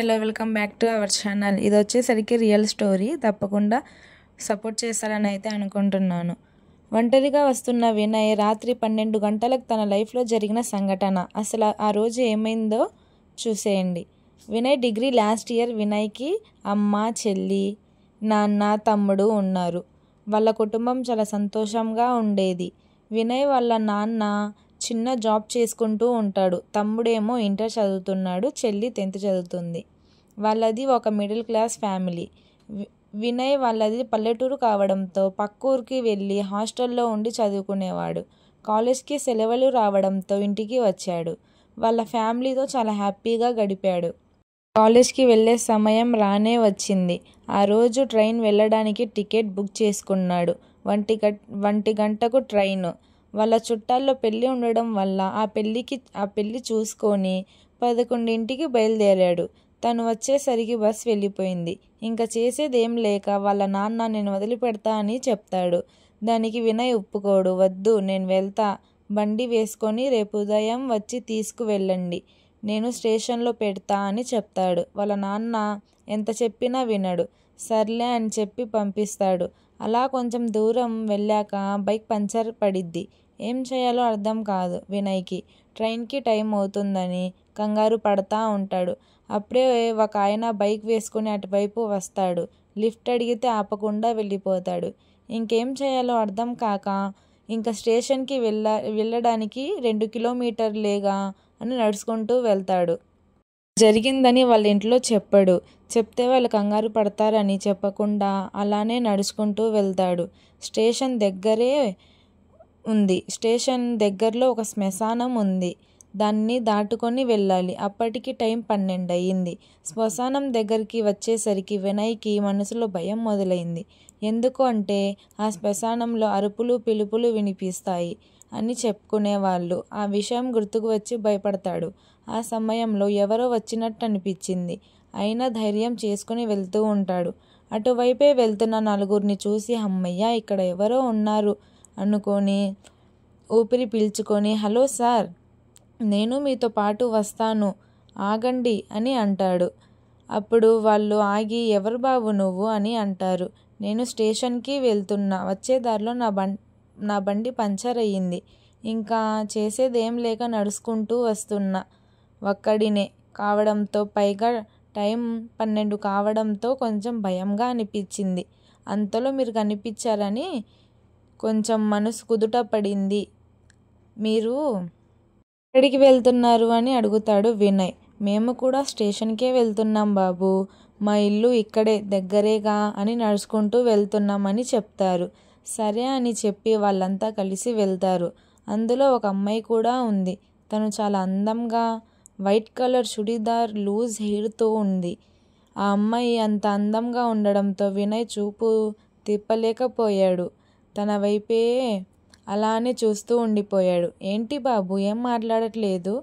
Hello welcome back to our channel. ఇది వచ్చేసరికి real story. తప్పకుండా సపోర్ట్ చేస్తారని అయితే అనుకుంటున్నాను. ఒంటరిగా వస్తున్న వినయ్ రాత్రి 12 గంటలకు తన లైఫ్లో జరిగిన సంఘటన. అసలు ఆ రోజు ఏమైందో చూసేయండి. Vinay degree last year. వినయ్కి అమ్మ, చెల్లి, నాన్న, తమ్ముడు ఉన్నారు. వాళ్ళ కుటుంబం చాలా సంతోషంగా ఉండేది. వినయ్ వాళ్ళ నాన్న చిన్న జాబ్ చేసుకుంటూ ఉంటాడు. తమ్ముడేమో ఇంటర్ చదువుతున్నాడు, చెల్లి 10th చదువుతుంది. వాళ్ళది ఒక మిడిల్ క్లాస్ ఫ్యామిలీ. వినయ్ వాళ్ళది పల్లెటూరు కావడంతో పక్కూరికి వెళ్ళి హాస్టల్లో ఉండి చదువుకునేవాడు. కాలేజ్కి సెలవులు రావడంతో ఇంటికి వచ్చాడు. వాళ్ళ ఫ్యామిలీతో చాలా హ్యాపీగా గడిపాడు. కాలేజ్కి వెళ్ళే సమయం రానే వచ్చింది. ఆ రోజు ట్రైన్ వెళ్ళడానికి టికెట్ బుక్ చేసుకున్నాడు. 1 గంటకు ట్రైన్. వాళ్ళ చుట్టాల్లో పెళ్ళి ఉండడం వల్ల ఆ పెళ్ళి చూసుకొని 11ంటికి బయలుదేరాడు. తను వచ్చేసరికి బస్ వెళ్ళిపోయింది. ఇంకా చేసేదేం లేక వాళ్ళ నాన్న నేను వదిలిపెడతా అని చెప్తాడు. దానికి వినయ్ ఒప్పుకోడు. వద్దు, నేను వెళ్తా, బండి వేసుకొని రేపు ఉదయం వచ్చి తీసుకువెళ్ళండి, నేను స్టేషన్లో పెడతా అని చెప్తాడు. వాళ్ళ నాన్న ఎంత చెప్పినా వినడు. సర్లే అని చెప్పి పంపిస్తాడు. అలా కొంచెం దూరం వెళ్ళాక బైక్ పంచర్ పడిద్ది. ఏం చేయాలో అర్థం కాదు వినయ్కి. ట్రైన్కి టైం అవుతుందని కంగారు పడతా ఉంటాడు. అప్పుడే ఒక ఆయన బైక్ వేసుకుని అటువైపు వస్తాడు. లిఫ్ట్ అడిగితే ఆపకుండా వెళ్ళిపోతాడు. ఇంకేం చేయాలో అర్థం కాక ఇంకా స్టేషన్కి వెళ్ళడానికి 2 కిలోమీటర్లేగా అని నడుచుకుంటూ వెళ్తాడు. జరిగిందని వాళ్ళ ఇంట్లో చెప్పడు. చెప్తే వాళ్ళు కంగారు పడతారని చెప్పకుండా అలానే నడుచుకుంటూ వెళ్తాడు. స్టేషన్ దగ్గరే ఉంది. స్టేషన్ దగ్గరలో ఒక శ్మశానం ఉంది. దాన్ని దాటుకొని వెళ్ళాలి. అప్పటికి టైం 12 అయ్యింది. శ్మశానం దగ్గరికి వచ్చేసరికి వినయ్కి మనసులో భయం మొదలైంది. ఎందుకు అంటే ఆ శ్మశానంలో అరుపులు, పిలుపులు వినిపిస్తాయి అని చెప్పుకునేవాళ్ళు. ఆ విషయం గుర్తుకు వచ్చి భయపడతాడు. ఆ సమయంలో ఎవరో వచ్చినట్టు అనిపించింది. అయినా ధైర్యం చేసుకుని వెళ్తూ ఉంటాడు. అటువైపే వెళ్తున్న నలుగురిని చూసి అమ్మయ్య, ఇక్కడ ఎవరో ఉన్నారు అనుకొని ఊపిరి పీల్చుకొని, హలో సార్, నేను మీతో పాటు వస్తాను, ఆగండి అని అంటాడు. అప్పుడు వాళ్ళు ఆగి, ఎవరు బాబు నువ్వు అని అంటారు. నేను స్టేషన్కి వెళ్తున్నా, వచ్చే దారిలో నా బండి పంచర్ అయ్యింది. ఇంకా చేసేదేం లేక నడుచుకుంటూ వస్తున్నా. ఒక్కడినే కావడంతో, పైగా టైం 12 కావడంతో కొంచెం భయంగా అనిపించింది. అంతలో మీరు కనిపించారని కొంచెం మనసు కుదుట పడింది. మీరు ఎక్కడికి వెళ్తున్నారు అని అడుగుతాడు వినయ్. మేము కూడా స్టేషన్కే వెళ్తున్నాం బాబు, మా ఇల్లు ఇక్కడే దగ్గరేగా అని నడుచుకుంటూ వెళ్తున్నామని చెప్తారు. సరే అని చెప్పి వాళ్ళంతా కలిసి వెళ్తారు. అందులో ఒక అమ్మాయి కూడా ఉంది. తను చాలా అందంగా వైట్ కలర్ చుడీదార్, లూజ్ హెయిర్తో ఉంది. ఆ అమ్మాయి అంత అందంగా ఉండడంతో వినయ్ చూపు తిప్పలేకపోయాడు. తన వైపే అలానే చూస్తూ ఉండిపోయాడు. ఏంటి బాబు, ఏం మాట్లాడట్లేదు,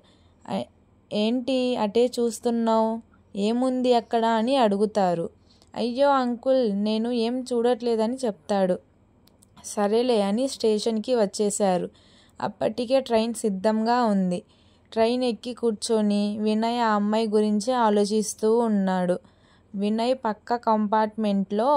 ఏంటి అటే చూస్తున్నావు, ఏముంది అక్కడ అని అడుగుతారు. అయ్యో అంకుల్, నేను ఏం చూడట్లేదని చెప్తాడు. సరేలే అని స్టేషన్కి వచ్చేశారు. అప్పటికే ట్రైన్ సిద్ధంగా ఉంది. ట్రైన్ ఎక్కి కూర్చొని వినయ్ ఆ అమ్మాయి గురించి ఆలోచిస్తూ ఉన్నాడు. వినయ్ పక్క కంపార్ట్మెంట్లో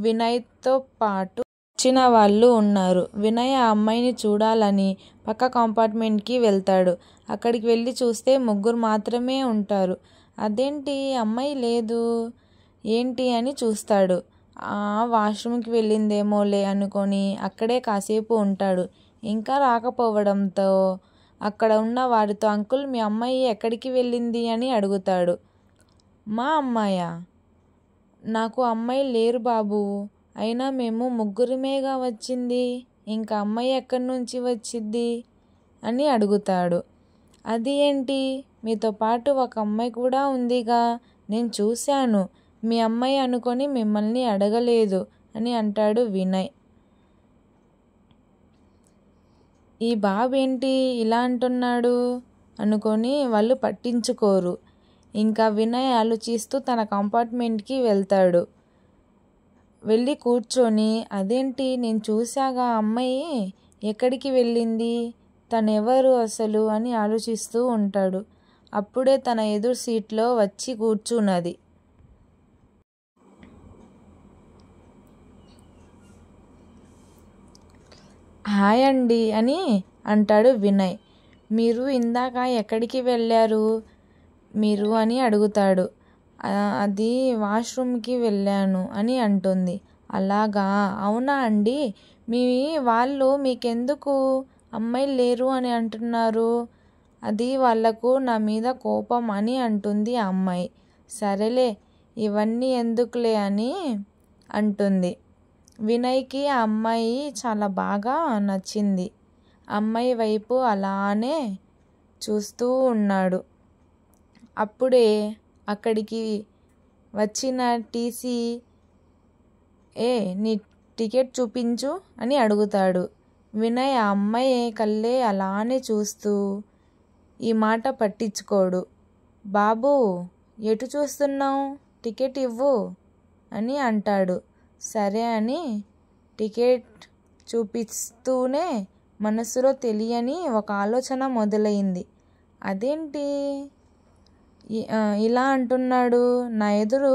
వినయ్తో పాటు వచ్చిన వాళ్ళు ఉన్నారు. వినయ్ ఆ అమ్మాయిని చూడాలని పక్క కంపార్ట్మెంట్కి వెళ్తాడు. అక్కడికి వెళ్ళి చూస్తే 3 మాత్రమే ఉంటారు. అదేంటి అమ్మాయి లేదు ఏంటి అని చూస్తాడు. వాష్రూమ్కి వెళ్ళిందేమోలే అనుకొని అక్కడే కాసేపు ఉంటాడు. ఇంకా రాకపోవడంతో అక్కడ ఉన్న వారితో, అంకుల్ మీ అమ్మాయి ఎక్కడికి వెళ్ళింది అని అడుగుతాడు. మా అమ్మాయా? నాకు అమ్మాయి లేరు బాబు, అయినా మేము 3మేగా వచ్చింది, ఇంకా అమ్మాయి ఎక్కడి నుంచి వచ్చింది అని అడుగుతాడు. అది ఏంటి, మీతో పాటు ఒక అమ్మాయి కూడా ఉందిగా, నేను చూశాను, మీ అమ్మాయి అనుకొని మిమ్మల్ని అడగలేదు అని అంటాడు వినయ్. ఈ బాబు ఏంటి ఇలా అంటున్నాడు అనుకొని వాళ్ళు పట్టించుకోరు. ఇంకా వినయ్ ఆలోచిస్తూ తన కంపార్ట్మెంట్కి వెళ్తాడు. వెళ్ళి కూర్చొని, అదేంటి నేను చూశాగా అమ్మాయి ఎక్కడికి వెళ్ళింది, తనెవరు అసలు అని ఆలోచిస్తూ ఉంటాడు. అప్పుడే తన ఎదురు సీట్లో వచ్చి కూర్చున్నది. హాయ్ అండి అని అంటాడు వినయ్. మీరు ఇందాక ఎక్కడికి వెళ్ళారు మీరు అని అడుగుతాడు. అది వాష్రూమ్కి వెళ్ళాను అని అంటుంది. అలాగా, అవునా అండి, మీ వాళ్ళు మీకెందుకు అమ్మాయిలు లేరు అని అంటున్నారు? అది వాళ్లకు నా మీద కోపం అని అంటుంది ఆ అమ్మాయి. సరేలే, ఇవన్నీ ఎందుకులే అని అంటుంది. వినయ్కి ఆ అమ్మాయి చాలా బాగా నచ్చింది. అమ్మాయి వైపు అలానే చూస్తూ ఉన్నాడు. అప్పుడే అక్కడికి వచ్చిన టీసీ నీ టికెట్ చూపించు అని అడుగుతాడు. వినయ్ ఆ అమ్మాయి కళ్ళే అలానే చూస్తూ ఈ మాట పట్టించుకోడు. బాబు, ఎటు చూస్తున్నావు, టికెట్ ఇవ్వు అని అంటాడు. సరే అని టికెట్ చూపిస్తూనే మనసులో తెలియని ఒక ఆలోచన మొదలైంది. అదేంటి ఇలా అంటున్నాడు? నా ఎదురు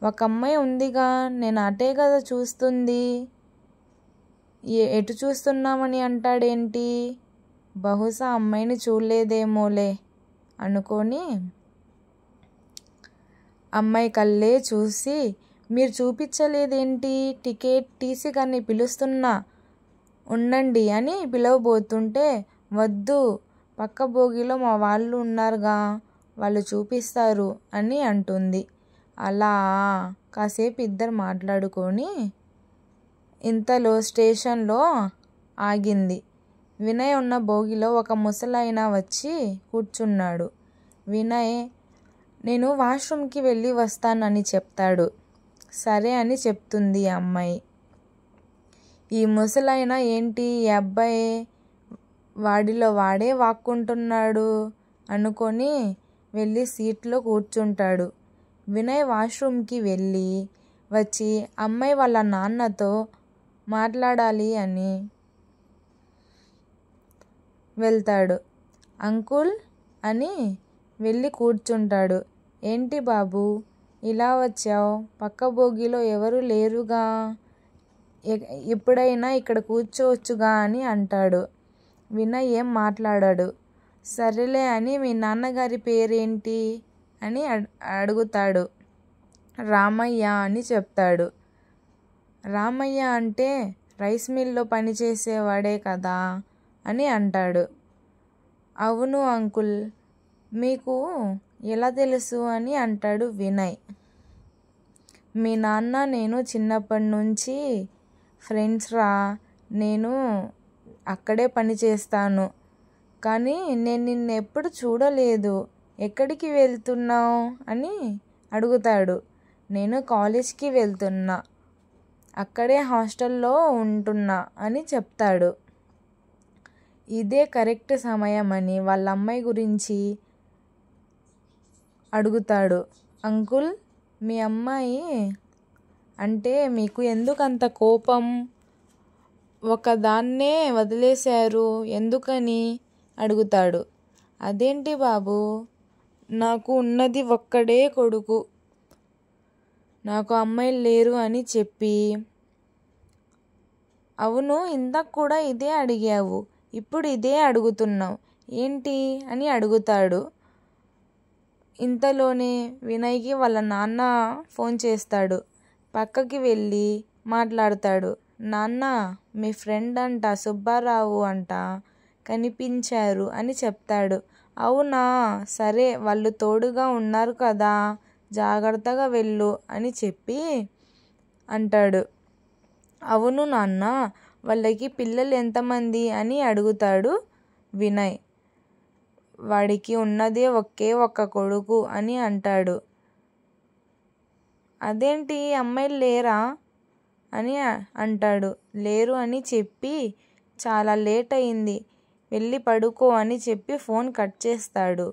ఒక అమ్మాయి ఉందిగా, నేను అటే కదా చూస్తుంది, ఎటు చూస్తున్నామని అంటాడేంటి? బహుశా అమ్మాయిని చూడలేదేమోలే అనుకొని అమ్మాయి కళ్ళే చూసి, మీరు చూపించలేదేంటి టికెట్, టీసీ గారిని పిలుస్తున్నా ఉండండి అని పిలవబోతుంటే, వద్దు, పక్క బోగిలో మా వాళ్ళు ఉన్నారుగా, వాళ్ళు చూపిస్తారు అని అంటుంది. అలా కాసేపు ఇద్దరు మాట్లాడుకొని ఇంతలో స్టేషన్లో ఆగింది. వినయ్ ఉన్న బోగిలో ఒక ముసలాయన వచ్చి కూర్చున్నాడు. వినయ్, నేను వాష్రూమ్కి వెళ్ళి వస్తానని చెప్తాడు. సరే అని చెప్తుంది ఆ అమ్మాయి. ఈ ముసలాయన ఏంటి, ఈ అబ్బాయి వాడిలో వాడే వాక్కుంటున్నాడు అనుకొని వెళ్ళి సీట్లో కూర్చుంటాడు. వినయ్ వాష్రూమ్కి వెళ్ళి వచ్చి అమ్మాయి వాళ్ళ నాన్నతో మాట్లాడాలి అని వెళ్తాడు. అంకుల్ అని వెళ్ళి కూర్చుంటాడు. ఏంటి బాబు ఇలా వచ్చావు, పక్క బోగిలో ఎవరు లేరుగా, ఎప్పుడైనా ఇక్కడ కూర్చోవచ్చుగా అని అంటాడు. వినయ్ ఏం మాట్లాడాడు. సరేలే అని మీ నాన్నగారి పేరేంటి అని అడుగుతాడు. రామయ్య అని చెప్తాడు. రామయ్య అంటే రైస్ మిల్లో పనిచేసేవాడే కదా అని అంటాడు. అవును అంకుల్, మీకు ఎలా తెలుసు అని అంటాడు వినయ్. మీ నాన్న నేను చిన్నప్పటి నుంచి ఫ్రెండ్స్ రా, నేను అక్కడే పని చేస్తాను, కానీ నేను నిన్ను ఎప్పుడు చూడలేదు, ఎక్కడికి వెళ్తున్నావు అని అడుగుతాడు. నేను కాలేజ్కి వెళ్తున్నా, అక్కడే హాస్టల్లో ఉంటున్నా అని చెప్తాడు. ఇదే కరెక్ట్ సమయం అని వాళ్ళ అమ్మాయి గురించి అడుగుతాడు. అంకుల్, మీ అమ్మాయి అంటే మీకు ఎందుకంత కోపం, ఒకదాన్నే వదిలేశారు ఎందుకని అడుగుతాడు. అదేంటి బాబు, నాకు ఉన్నది ఒక్కడే కొడుకు, నాకు అమ్మాయిలు లేరు అని చెప్పి. అవును, ఇందాక కూడా ఇదే అడిగావు, ఇప్పుడు ఇదే అడుగుతున్నావు ఏంటి అని అడుగుతాడు. ఇంతలోనే వినయ్కి వాళ్ళ నాన్న ఫోన్ చేస్తాడు. పక్కకి వెళ్ళి మాట్లాడతాడు. నాన్న, మీ ఫ్రెండ్ అంట సుబ్బారావు అంట కనిపించారు అని చెప్తాడు. అవునా, సరే, వాళ్ళు తోడుగా ఉన్నారు కదా, జాగ్రత్తగా వెళ్ళు అని చెప్పి అంటాడు. అవును నాన్న, వాళ్ళకి పిల్లలు ఎంతమంది అని అడుగుతాడు వినయ్. వాడికి ఉన్నదే ఒకే ఒక్క కొడుకు అని అంటాడు. అదేంటి, అమ్మాయిలు లేరా అని అంటాడు. లేరు అని చెప్పి చాలా లేట్ అయింది, వెళ్ళి పడుకో అని చెప్పి ఫోన్ కట్ చేస్తాడు.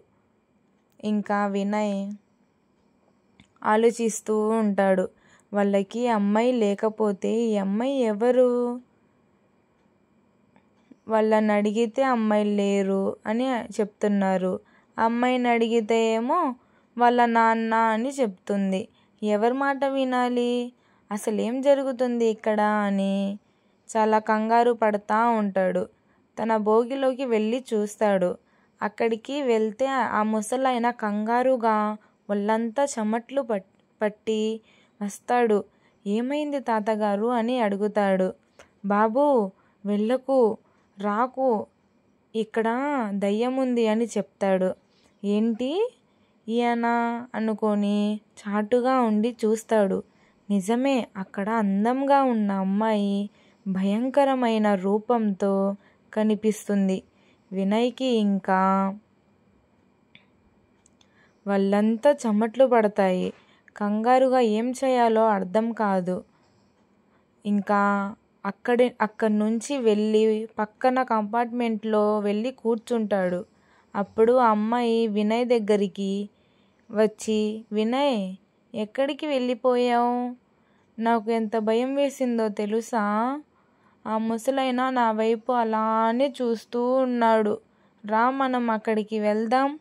ఇంకా వినయ్ ఆలోచిస్తూ ఉంటాడు. వాళ్ళకి అమ్మాయి లేకపోతే ఈ అమ్మాయి ఎవరు, వాళ్ళని అడిగితే అమ్మాయిలు లేరు అని చెప్తున్నారు, అమ్మాయిని అడిగితే ఏమో వాళ్ళ నాన్న అని చెప్తుంది. ఎవరి మాట వినాలి, అసలు ఏం జరుగుతుంది ఇక్కడ అని చాలా కంగారు పడతా ఉంటాడు. తన భోగిలోకి వెళ్ళి చూస్తాడు. అక్కడికి వెళ్తే ఆ ముసలాయన కంగారుగా ఒళ్ళంతా చెమట్లు పట్టి వస్తాడు. ఏమైంది తాతగారు అని అడుగుతాడు. బాబూ వెళ్ళకు, రాకు, ఇక్కడ దయ్యం ఉంది అని చెప్తాడు. ఏంటి ఈయన అనుకొని చాటుగా ఉండి చూస్తాడు. నిజమే, అక్కడ అందంగా ఉన్న అమ్మాయి భయంకరమైన రూపంతో కనిపిస్తుంది. వినయ్కి ఇంకా వాళ్ళంతా చెమట్లు పడతాయి. కంగారుగా ఏం చేయాలో అర్థం కాదు. ఇంకా అక్కడి నుంచి వెళ్ళి పక్కన కంపార్ట్మెంట్లో వెళ్ళి కూర్చుంటాడు. అప్పుడు ఆ అమ్మాయి వినయ్ దగ్గరికి వచ్చి, వినయ్ ఎక్కడికి వెళ్ళిపోయావు? నాకు ఎంత భయం వేసిందో తెలుసా? ఆ ముసలైన నా వైపు అలానే చూస్తూ ఉన్నాడు. రా మనం అక్కడికి వెళ్దాం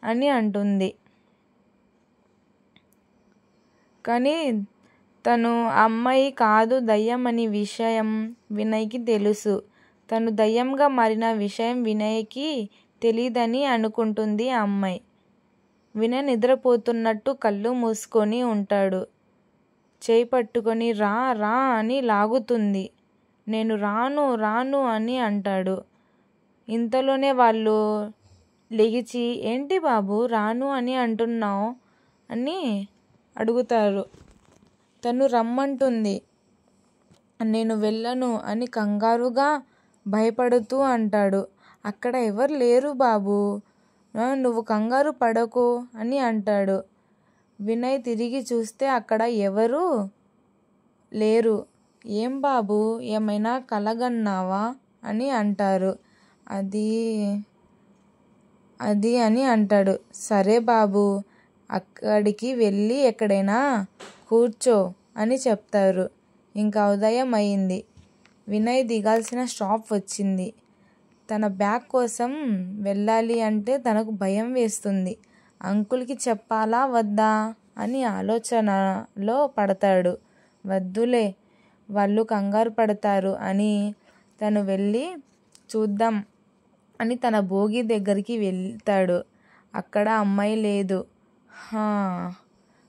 అని అంటుంది. కానీ తను అమ్మాయి కాదు దయ్యం అని విషయం వినయ్కి తెలుసు. తను దయ్యంగా మారిన విషయం వినయ్కి తెలీదని అనుకుంటుంది ఆ అమ్మాయి. వినయ్ నిద్రపోతున్నట్టు కళ్ళు మూసుకొని ఉంటాడు. చేయి పట్టుకొని రా రా అని లాగుతుంది. నేను రాను రాను అని అంటాడు. ఇంతలోనే వాళ్ళు లెగిచి, ఏంటి బాబు రాను అని అంటున్నావు అని అడుగుతారు. తను రమ్మంటుంది. నేను వెళ్ళను అని కంగారుగా భయపడుతూ అంటాడు. అక్కడ ఎవరు లేరు బాబు, నువ్వు కంగారు పడకు అని అంటాడు. వినయ్ తిరిగి చూస్తే అక్కడ ఎవరు లేరు. ఏం బాబు ఏమైనా కలగన్నావా అని అంటారు. అది అని అంటాడు. సరే బాబు అక్కడికి వెళ్ళి ఎక్కడైనా కూర్చో అని చెప్తారు. ఇంకా ఉదయం అయింది. వినయ్ దిగాల్సిన స్టాప్ వచ్చింది. తన బ్యాగ్ కోసం వెళ్ళాలి అంటే తనకు భయం వేస్తుంది. అంకుల్కి చెప్పాలా వద్దా అని ఆలోచనలో పడతాడు. వద్దులే, వాళ్ళు కంగారు పడతారు అని తను వెళ్ళి చూద్దాం అని తన భోగి దగ్గరికి వెళ్తాడు. అక్కడ అమ్మాయి లేదు.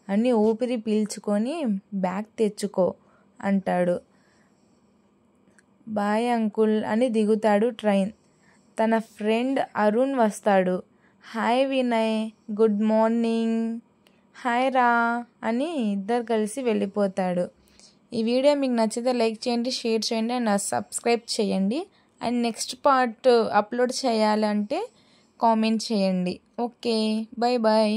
అని ఊపిరి పీల్చుకొని బ్యాగ్ తెచ్చుకో అంటాడు. బాయ్ అంకుల్ అని దిగుతాడు ట్రైన్. తన ఫ్రెండ్ అరుణ్ వస్తాడు. Hi Vinay, good morning. Hi రా అని ఇద్దరు కలిసి వెళ్ళిపోతాడు. ఈ వీడియో మీకు నచ్చితే లైక్ చేయండి, షేర్ చేయండి అండ్ సబ్స్క్రైబ్ చేయండి. అండ్ నెక్స్ట్ పార్ట్ అప్లోడ్ చేయాలంటే కామెంట్ చేయండి. Okay, bye bye.